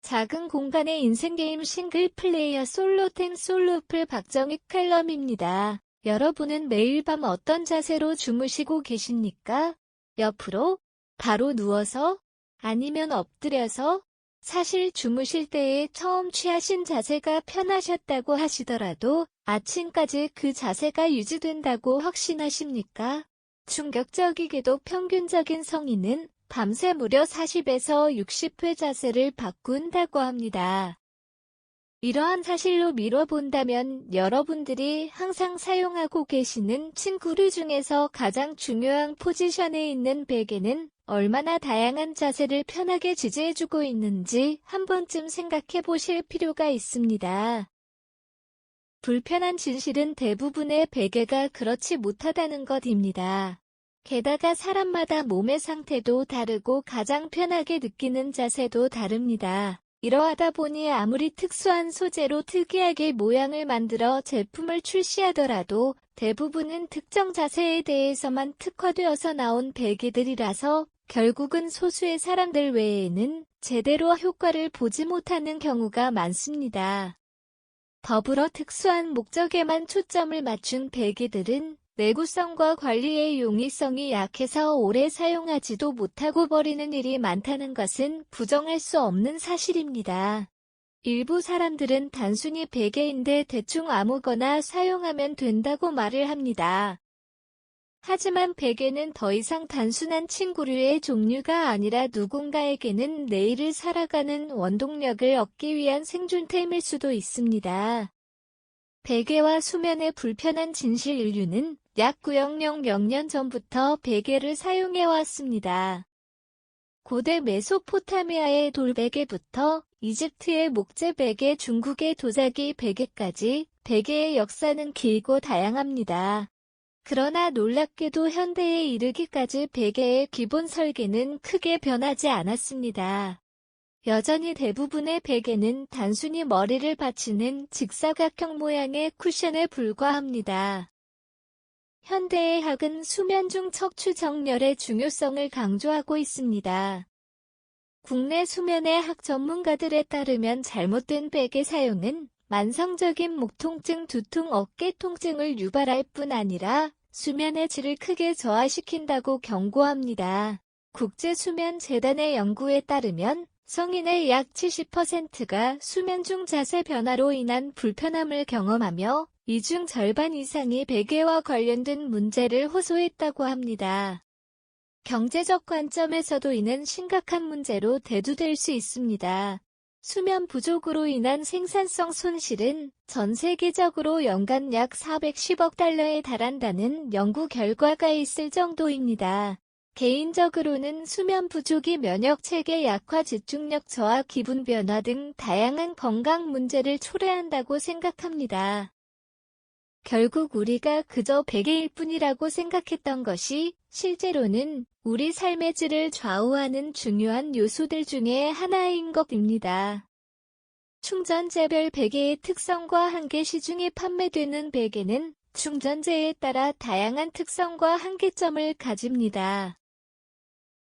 작은 공간의 인생게임 싱글플레이어 솔로템 솔로플 박정익 칼럼입니다. 여러분은 매일 밤 어떤 자세로 주무시고 계십니까? 옆으로? 바로 누워서? 아니면 엎드려서? 사실 주무실 때에 처음 취하신 자세가 편하셨다고 하시더라도 아침까지 그 자세가 유지된다고 확신하십니까? 충격적이게도 평균적인 성인은 밤새 무려 40에서 60회 자세를 바꾼다고 합니다. 이러한 사실로 미뤄본다면 여러분들이 항상 사용하고 계시는 침구류 중에서 가장 중요한 포지션에 있는 베개는 얼마나 다양한 자세를 편하게 지지해주고 있는지 한 번쯤 생각해 보실 필요가 있습니다. 불편한 진실은 대부분의 베개가 그렇지 못하다는 것입니다. 게다가 사람마다 몸의 상태도 다르고 가장 편하게 느끼는 자세도 다릅니다. 이러하다 보니 아무리 특수한 소재로 특이하게 모양을 만들어 제품을 출시하더라도 대부분은 특정 자세에 대해서만 특화되어서 나온 베개들이라서 결국은 소수의 사람들 외에는 제대로 효과를 보지 못하는 경우가 많습니다. 더불어 특수한 목적에만 초점을 맞춘 베개들은 내구성과 관리의 용이성이 약해서 오래 사용하지도 못하고 버리는 일이 많다는 것은 부정할 수 없는 사실입니다. 일부 사람들은 단순히 베개인데 대충 아무거나 사용하면 된다고 말을 합니다. 하지만 베개는 더 이상 단순한 침구류의 종류가 아니라 누군가에게는 내일을 살아가는 원동력을 얻기 위한 생존템일 수도 있습니다. 베개와 수면의 불편한 진실 인류는 약 900명 전부터 베개를 사용해왔습니다. 고대 메소포타미아의 돌베개부터 이집트의 목재 베개, 중국의 도자기 베개까지 베개의 역사는 길고 다양합니다. 그러나 놀랍게도 현대에 이르기까지 베개의 기본 설계는 크게 변하지 않았습니다. 여전히 대부분의 베개는 단순히 머리를 받치는 직사각형 모양의 쿠션에 불과합니다. 현대의 학은 수면 중 척추 정렬의 중요성을 강조하고 있습니다. 국내 수면의 학 전문가들에 따르면 잘못된 베개 사용은 만성적인 목 통증, 두통, 어깨 통증을 유발할 뿐 아니라 수면의 질을 크게 저하시킨다고 경고합니다. 국제수면재단의 연구에 따르면 성인의 약 70%가 수면 중 자세 변화로 인한 불편함을 경험하며 이 중 절반 이상이 베개와 관련된 문제를 호소했다고 합니다. 경제적 관점에서도 이는 심각한 문제로 대두될 수 있습니다. 수면 부족으로 인한 생산성 손실은 전 세계적으로 연간 약 410억 달러에 달한다는 연구 결과가 있을 정도입니다. 개인적으로는 수면 부족이 면역체계 약화, 집중력 저하, 기분 변화 등 다양한 건강 문제를 초래한다고 생각합니다. 결국 우리가 그저 베개일 뿐이라고 생각했던 것이 실제로는 우리 삶의 질을 좌우하는 중요한 요소들 중에 하나인 것입니다. 충전재별 베개의 특성과 한계. 시중에 판매되는 베개는 충전재에 따라 다양한 특성과 한계점을 가집니다.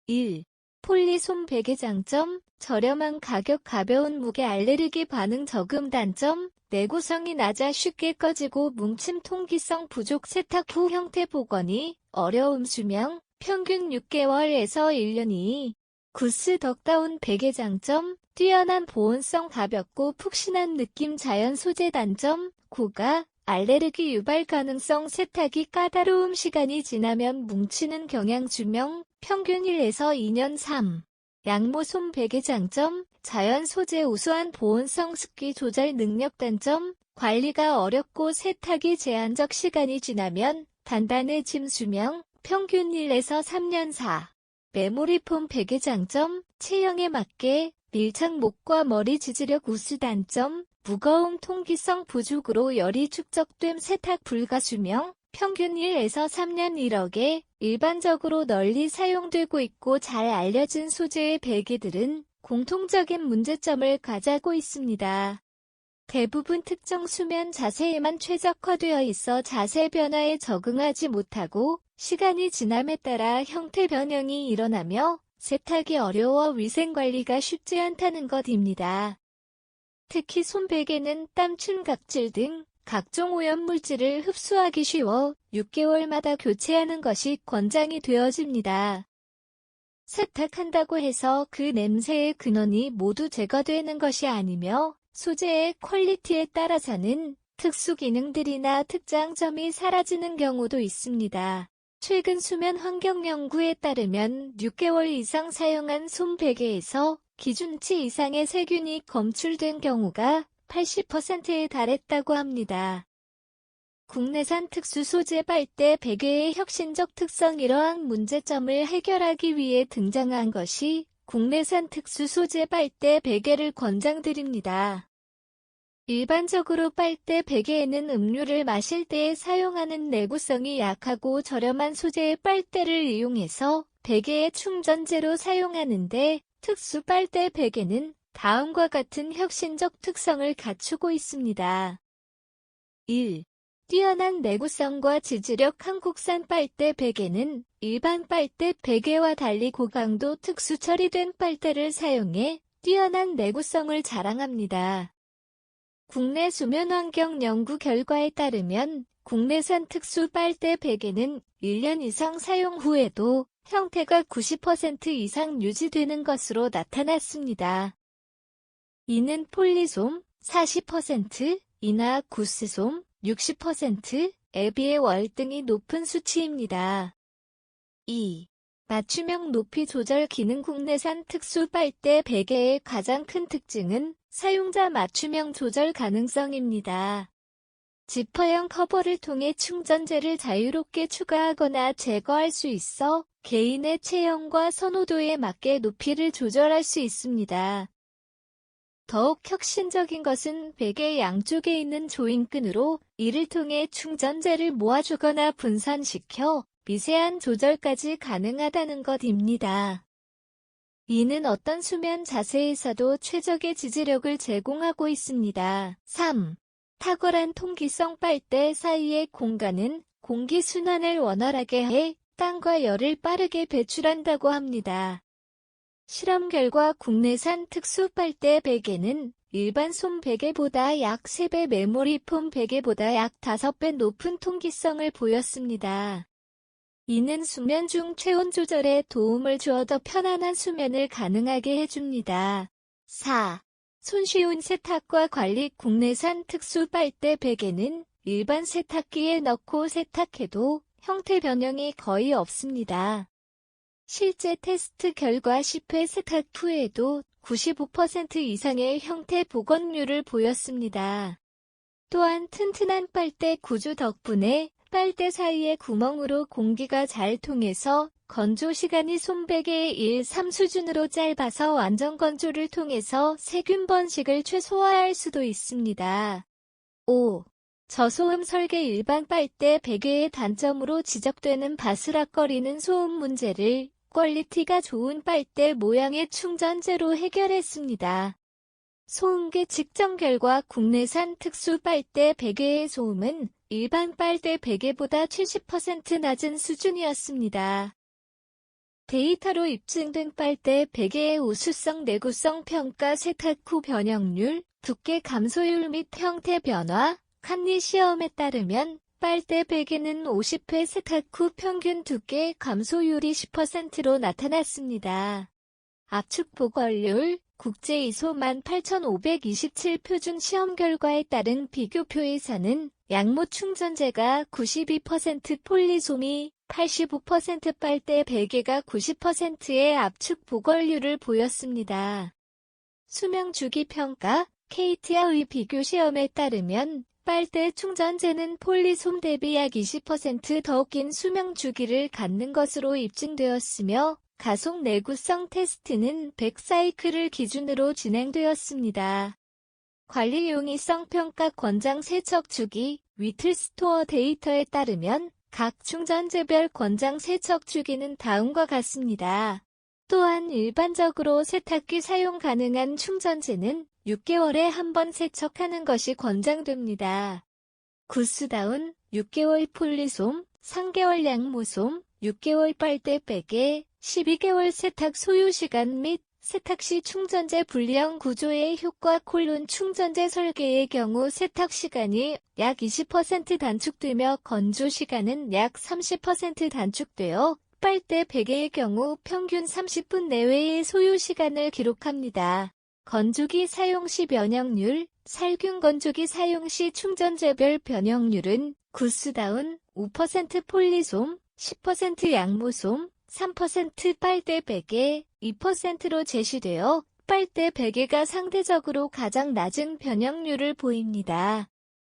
1. 폴리솜 베개 장점, 저렴한 가격, 가벼운 무게, 알레르기 반응 적음. 단점, 내구성이 낮아 쉽게 꺼지고 뭉침, 통기성 부족, 세탁 후 형태 복원이 어려움. 수명, 평균 6개월에서 1년이. 구스 덕다운 베개 장점, 뛰어난 보온성, 가볍고 푹신한 느낌, 자연 소재. 단점, 고가, 알레르기 유발 가능성, 세탁이 까다로움, 시간이 지나면 뭉치는 경향. 수명, 평균 1에서 2년. 3. 양모솜 베개 장점, 자연 소재, 우수한 보온성, 습기 조절 능력. 단점, 관리가 어렵고 세탁이 제한적, 시간이 지나면 단단해짐. 수명, 평균 1에서 3년. 4. 메모리폼 베개 장점, 체형에 맞게 밀착, 목과 머리 지지력 우수. 단점, 무거움, 통기성 부족으로 열이 축적됨, 세탁 불가. 수명, 평균 1에서 3년. 1억에 일반적으로 널리 사용되고 있고 잘 알려진 소재의 베개들은 공통적인 문제점을 가지고 있습니다. 대부분 특정 수면 자세에만 최적화되어 있어 자세 변화에 적응하지 못하고 시간이 지남에 따라 형태 변형이 일어나며 세탁이 어려워 위생관리가 쉽지 않다는 것입니다. 특히 손베개는 땀, 춘각질 등 각종 오염물질을 흡수하기 쉬워 6개월마다 교체하는 것이 권장이 되어집니다. 세탁한다고 해서 그 냄새의 근원이 모두 제거되는 것이 아니며 소재의 퀄리티에 따라서는 특수 기능들이나 특장점이 사라지는 경우도 있습니다. 최근 수면 환경 연구에 따르면 6개월 이상 사용한 손베개에서 기준치 이상의 세균이 검출된 경우가 80%에 달했다고 합니다. 국내산 특수 소재 빨대 베개의 혁신적 특성 이러한 문제점을 해결하기 위해 등장한 것이 국내산 특수 소재 빨대 베개를 권장드립니다. 일반적으로 빨대 베개에는 음료를 마실 때에 사용하는 내구성이 약하고 저렴한 소재의 빨대를 이용해서 베개의 충전재로 사용하는데 특수 빨대 베개는 다음과 같은 혁신적 특성을 갖추고 있습니다. 1. 뛰어난 내구성과 지지력. 한국산 빨대 베개는 일반 빨대 베개와 달리 고강도 특수 처리된 빨대를 사용해 뛰어난 내구성을 자랑합니다. 국내 수면환경 연구 결과에 따르면 국내산 특수 빨대 베개는 1년 이상 사용 후에도 형태가 90% 이상 유지되는 것으로 나타났습니다. 이는 폴리솜 40%, 이나 구스솜 60%에 비해 월등히 높은 수치입니다. 2. 맞춤형 높이 조절 기능. 국내산 특수 빨대 베개의 가장 큰 특징은 사용자 맞춤형 조절 가능성입니다. 지퍼형 커버를 통해 충전재를 자유롭게 추가하거나 제거할 수 있어 개인의 체형과 선호도에 맞게 높이를 조절할 수 있습니다. 더욱 혁신적인 것은 베개 양쪽에 있는 조인끈으로 이를 통해 충전재를 모아주거나 분산시켜 미세한 조절까지 가능하다는 것입니다. 이는 어떤 수면 자세에서도 최적의 지지력을 제공하고 있습니다. 3. 탁월한 통기성. 빨대 사이의 공간은 공기 순환을 원활하게 해 땀과 열을 빠르게 배출한다고 합니다. 실험 결과 국내산 특수 빨대 베개는 일반 솜 베개보다 약 3배, 메모리 폼 베개보다 약 5배 높은 통기성을 보였습니다. 이는 수면 중 체온 조절에 도움을 주어 더 편안한 수면을 가능하게 해줍니다. 4. 손쉬운 세탁과 관리. 국내산 특수 빨대 베개는 일반 세탁기에 넣고 세탁해도 형태 변형이 거의 없습니다. 실제 테스트 결과 10회 세탁 후에도 95% 이상의 형태 복원률을 보였습니다. 또한 튼튼한 빨대 구조 덕분에 빨대 사이의 구멍으로 공기가 잘 통해서 건조 시간이 손베개의 1-3 수준으로 짧아서 완전 건조를 통해서 세균 번식을 최소화할 수도 있습니다. 5. 저소음 설계. 일반 빨대 베개의 단점으로 지적되는 바스락거리는 소음 문제를 퀄리티가 좋은 빨대 모양의 충전재로 해결했습니다. 소음계 측정 결과 국내산 특수 빨대 베개의 소음은 일반 빨대 베개보다 70% 낮은 수준이었습니다. 데이터로 입증된 빨대 베개의 우수성, 내구성 평가, 세탁 후 변형률, 두께 감소율 및 형태 변화, 칸니 시험에 따르면 빨대 베개는 50회 세탁 후 평균 두께 감소율이 10%로 나타났습니다. 압축 보관률, 국제 ISO 18527 표준 시험 결과에 따른 비교표에서는 양모 충전재가 92%, 폴리솜이 85%, 빨대 베개가 90%의 압축 보관률을 보였습니다. 수명 주기 평가, KT와의 비교 시험에 따르면 빨대 충전재는 폴리솜 대비 약 20% 더 긴 수명 주기를 갖는 것으로 입증되었으며 가속 내구성 테스트는 100사이클을 기준으로 진행되었습니다. 관리 용이성 평가. 권장 세척 주기, 위틀스토어 데이터에 따르면 각 충전재별 권장 세척 주기는 다음과 같습니다. 또한 일반적으로 세탁기 사용 가능한 충전재는 6개월에 한 번 세척하는 것이 권장됩니다. 구스다운 6개월, 폴리솜 3개월, 양모솜 6개월 빨대 베개, 12개월 세탁 소요시간 및 세탁 시 충전재 분리형 구조의 효과. 충전재 설계의 경우 세탁 시간이 약 20% 단축되며 건조 시간은 약 30% 단축되어 빨대 베개의 경우 평균 30분 내외의 소요 시간을 기록합니다. 건조기 사용 시 변형률. 살균 건조기 사용 시 충전재별 변형률은 구스다운 5% 폴리솜, 10% 양모솜, 3% 빨대 베개, 2%로 제시되어 빨대 베개가 상대적으로 가장 낮은 변형률을 보입니다.